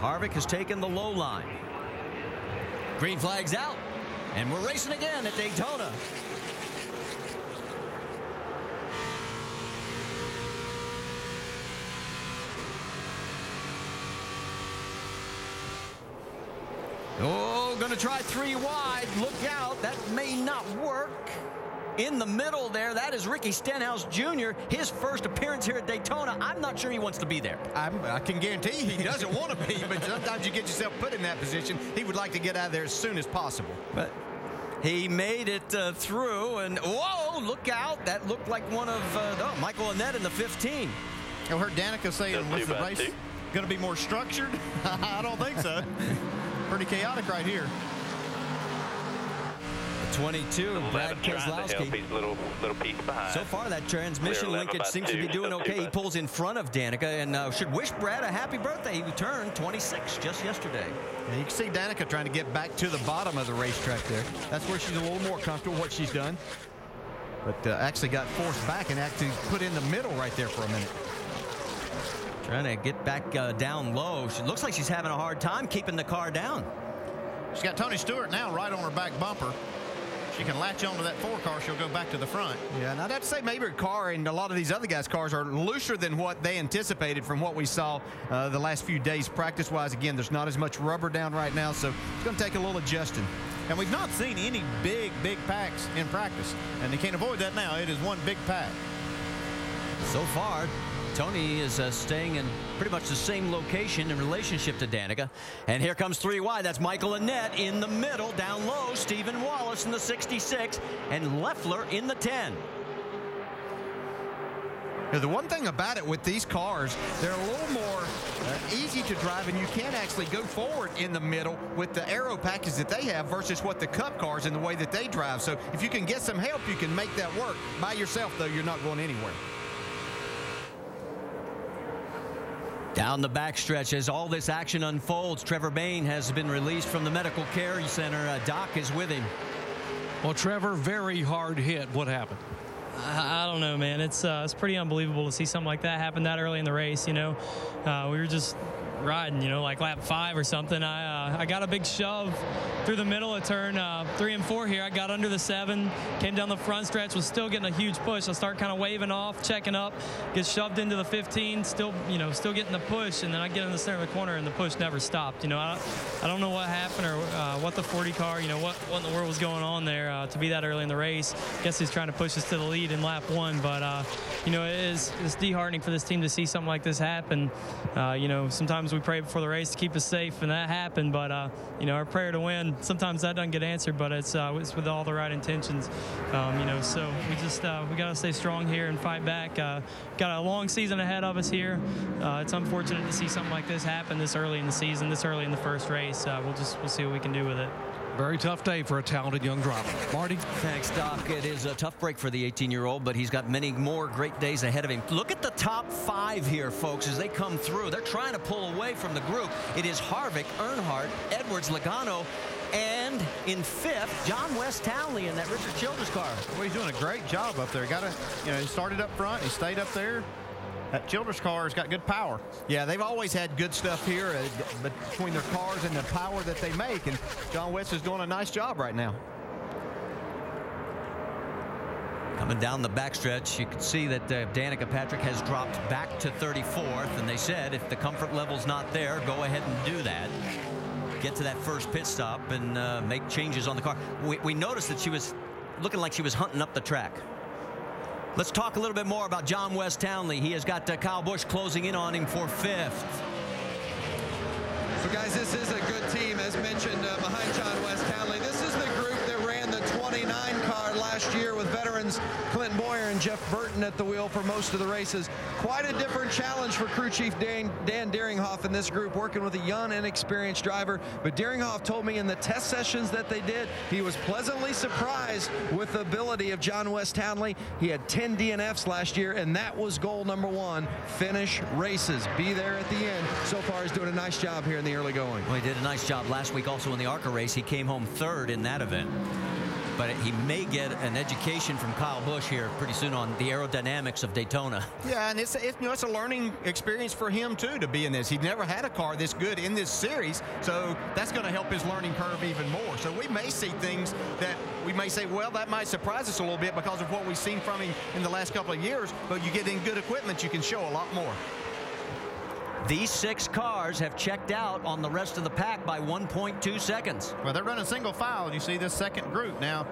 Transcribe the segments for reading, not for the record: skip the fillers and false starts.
Harvick has taken the low line. Green flag's out, and we're racing again at Daytona. Oh, going to try 3 wide. Look out. That may not work. In the middle there, that is Ricky Stenhouse Jr., his first appearance here at Daytona. I'm not sure he wants to be there. I can guarantee he doesn't want to be, but sometimes you get yourself put in that position. He would like to get out of there as soon as possible. But he made it through, and whoa, look out. That looked like one of Michael Annett in the 15. I heard Danica saying, was the race going to be more structured? I don't think so. Pretty chaotic right here. 22, Brad Keselowski. Little piece behind. So far, that transmission linkage seems to be doing okay. He pulls in front of Danica, and should wish Brad a happy birthday. He turned 26 just yesterday. Yeah, you can see Danica trying to get back to the bottom of the racetrack there. That's where she's a little more comfortable what she's done. But actually got forced back and actually put in the middle right there for a minute. Trying to get back down low. She looks like she's having a hard time keeping the car down. She's got Tony Stewart now right on her back bumper. She can latch onto that 4 car. She'll go back to the front. Yeah, and I'd have to say maybe her car and a lot of these other guys' cars are looser than what they anticipated from what we saw the last few days practice-wise. Again, there's not as much rubber down right now, so it's going to take a little adjusting. And we've not seen any big packs in practice, and they can't avoid that now. It is one big pack. So far, Tony is staying in pretty much the same location in relationship to Danica. And here comes 3 wide. That's Michael Annett in the middle. Down low, Stephen Wallace in the 66, and Leffler in the 10. Now, the one thing about it with these cars, they're a little more easy to drive, and you can actually go forward in the middle with the aero package that they have versus what the Cup cars and the way that they drive. So if you can get some help, you can make that work. By yourself, though, you're not going anywhere. Down the backstretch as all this action unfolds, Trevor Bayne has been released from the medical care center. Doc is with him. Well, Trevor, very hard hit. What happened? I don't know, man. It's pretty unbelievable to see something like that happen that early in the race. You know, we were just riding, you know, like lap 5 or something. I got a big shove through the middle of turn 3 and 4 here. I got under the 7, came down the front stretch, was still getting a huge push. I start kind of waving off, checking up, get shoved into the 15, still getting the push, and then I get in the center of the corner and the push never stopped. You know, I don't know what happened or what the 40 car, you know, what in the world was going on there to be that early in the race. Guess he's trying to push us to the lead in lap 1, but you know, it's disheartening for this team to see something like this happen. You know, sometimes we pray before the race to keep us safe, and that happened, but you know, our prayer to win, sometimes that doesn't get answered, but it's with all the right intentions. You know, so we got to stay strong here and fight back. Got a long season ahead of us here. It's unfortunate to see something like this happen this early in the season, this early in the first race. We'll see what we can do with it. Very tough day for a talented young driver. Marty? Thanks, Doc. It is a tough break for the 18-year-old, but he's got many more great days ahead of him. Look at the top 5 here, folks, as they come through. They're trying to pull away from the group. It is Harvick, Earnhardt, Edwards, Logano, and in 5th, John West Townley in that Richard Childress car. Well, he's doing a great job up there. He started up front, he stayed up there. That Childress car has got good power. Yeah, they've always had good stuff here between their cars and the power that they make, and John West is doing a nice job right now. Coming down the backstretch, you can see that Danica Patrick has dropped back to 34th, and they said if the comfort level's not there, go ahead and do that. Get to that first pit stop and make changes on the car. We noticed that she was looking like she was hunting up the track. Let's talk a little bit more about John West Townley. He has got Kyle Busch closing in on him for 5th. So, guys, this is a good team, as mentioned, behind John West Townley. This is the group that ran the 29 car last year with veterans Clinton Boyer and Jeff Burton at the wheel for most of the races. Quite a different challenge for crew chief Dan Deringhoff in this group, working with a young, inexperienced driver. But Deringhoff told me in the test sessions that they did, he was pleasantly surprised with the ability of John West Townley. He had 10 DNFs last year, and that was goal number 1, finish races. Be there at the end. So far, he's doing a nice job here in the early going. Well, he did a nice job last week also in the ARCA race. He came home 3rd in that event. but he may get an education from Kyle Busch here pretty soon on the aerodynamics of Daytona. Yeah, and it's a learning experience for him, too, to be in this. He'd never had a car this good in this series, so that's going to help his learning curve even more. So we may see things that we may say, well, that might surprise us a little bit because of what we've seen from him in the last couple of years, but you get in good equipment, you can show a lot more. These 6 cars have checked out on the rest of the pack by 1.2 seconds. Well, they're running single file, and you see this second group now,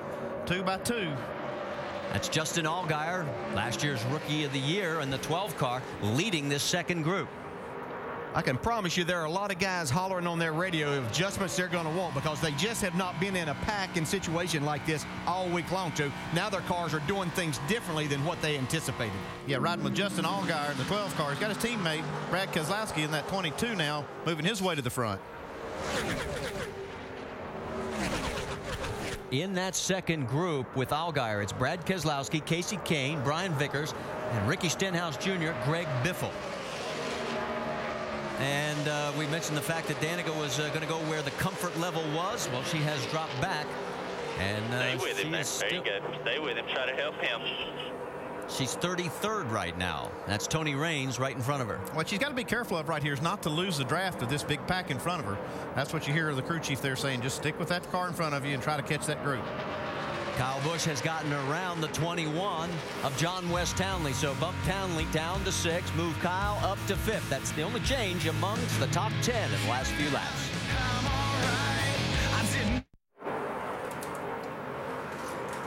2 by 2. That's Justin Allgaier, last year's Rookie of the Year in the 12 car, leading this second group. I can promise you there are a lot of guys hollering on their radio of adjustments they're going to want because they just have not been in a pack and situation like this all week long. So now their cars are doing things differently than what they anticipated. Yeah, riding with Justin Allgaier in the 12 car. He's got his teammate Brad Keselowski in that 22 now, moving his way to the front. In that second group with Allgaier, it's Brad Keselowski, Casey Kane, Brian Vickers, and Ricky Stenhouse Jr., Greg Biffle. And we mentioned the fact that Danica was going to go where the comfort level was. Well, she has dropped back. And stay with him. There you go. Stay with him. Try to help him. She's 33rd right now. That's Tony Raines right in front of her. What she's got to be careful of right here is not to lose the draft of this big pack in front of her. That's what you hear the crew chief there saying. Just stick with that car in front of you and try to catch that group. Kyle Busch has gotten around the 21 of John West Townley. So bump Townley down to 6, move Kyle up to 5th. That's the only change amongst the top 10 in the last few laps.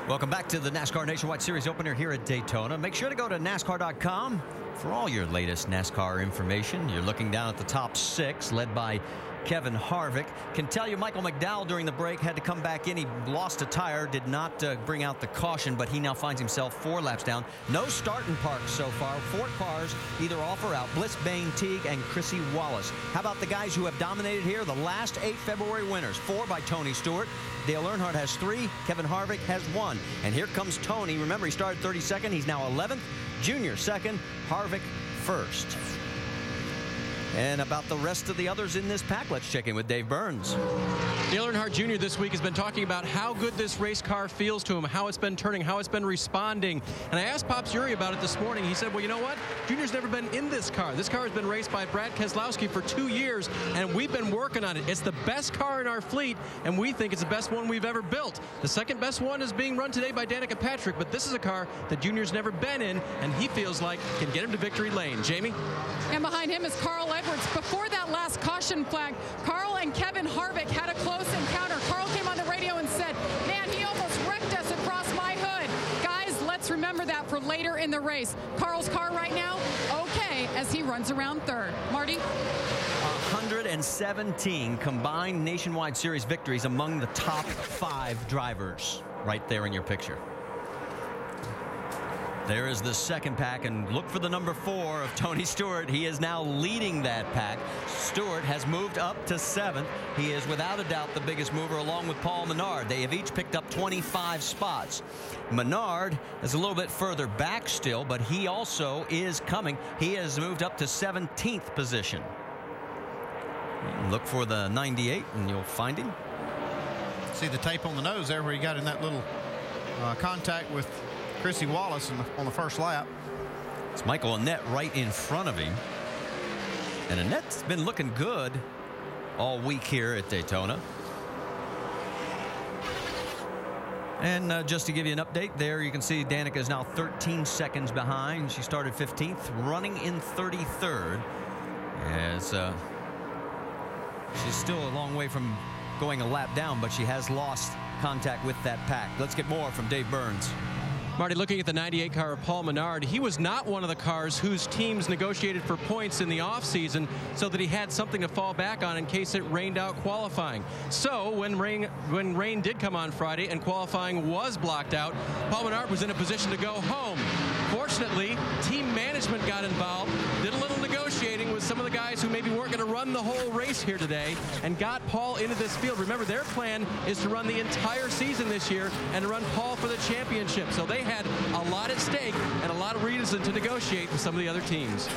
Welcome back to the NASCAR Nationwide Series opener here at Daytona. Make sure to go to NASCAR.com for all your latest NASCAR information. You're looking down at the top 6, led by Kevin Harvick. Can tell you Michael McDowell during the break had to come back in. He lost a tire, did not bring out the caution, but he now finds himself 4 laps down. No starting parks so far. 4 cars either off or out. Bliss, Bain, Teague, and Chrissy Wallace. How about the guys who have dominated here? The last 8 February winners. 4 by Tony Stewart. Dale Earnhardt has 3. Kevin Harvick has 1. And here comes Tony. Remember, he started 32nd. He's now 11th. Junior 2nd. Harvick 1st. And about the rest of the others in this pack, let's check in with Dave Burns. Dale Earnhardt Jr. this week has been talking about how good this race car feels to him, how it's been turning, how it's been responding. And I asked Pops Yuri about it this morning. He said, well, you know what? Junior's never been in this car. This car has been raced by Brad Keselowski for 2 years, and we've been working on it. It's the best car in our fleet, and we think it's the best one we've ever built. The second best one is being run today by Danica Patrick, but this is a car that Junior's never been in, and he feels like can get him to victory lane. Jamie? And behind him is Carl Edwards. Before that last caution flag, Carl and Kevin Harvick had a close encounter. Carl came on the radio and said, man, he almost wrecked us across my hood. Guys, let's remember that for later in the race. Carl's car right now, okay, as he runs around 3rd. Marty? 117 combined Nationwide Series victories among the top 5 drivers right there in your picture. There is the second pack, and look for the number 4 of Tony Stewart. He is now leading that pack. Stewart has moved up to 7th. He is without a doubt the biggest mover, along with Paul Menard. They have each picked up 25 spots. Menard is a little bit further back still, but he also is coming. He has moved up to 17th position. Look for the 98, and you'll find him. See the tape on the nose there where he got in that little contact with Chrissy Wallace on the first lap. It's Michael Annett right in front of him. And Annett's been looking good all week here at Daytona. And just to give you an update there, you can see Danica is now 13 seconds behind. She started 15th, running in 33rd. As she's still a long way from going a lap down, but she has lost contact with that pack. Let's get more from Dave Burns. Marty, looking at the 98 car of Paul Menard, he was not one of the cars whose teams negotiated for points in the offseason so that he had something to fall back on in case it rained out qualifying. So when rain did come on Friday and qualifying was blocked out, Paul Menard was in a position to go home. Fortunately, team management got involved, did a little negotiating with some of the guys who maybe weren't going to run the whole race here today, and got Paul into this field. Remember, their plan is to run the entire season this year and to run Paul for the championship. So they had a lot at stake and a lot of reason to negotiate with some of the other teams.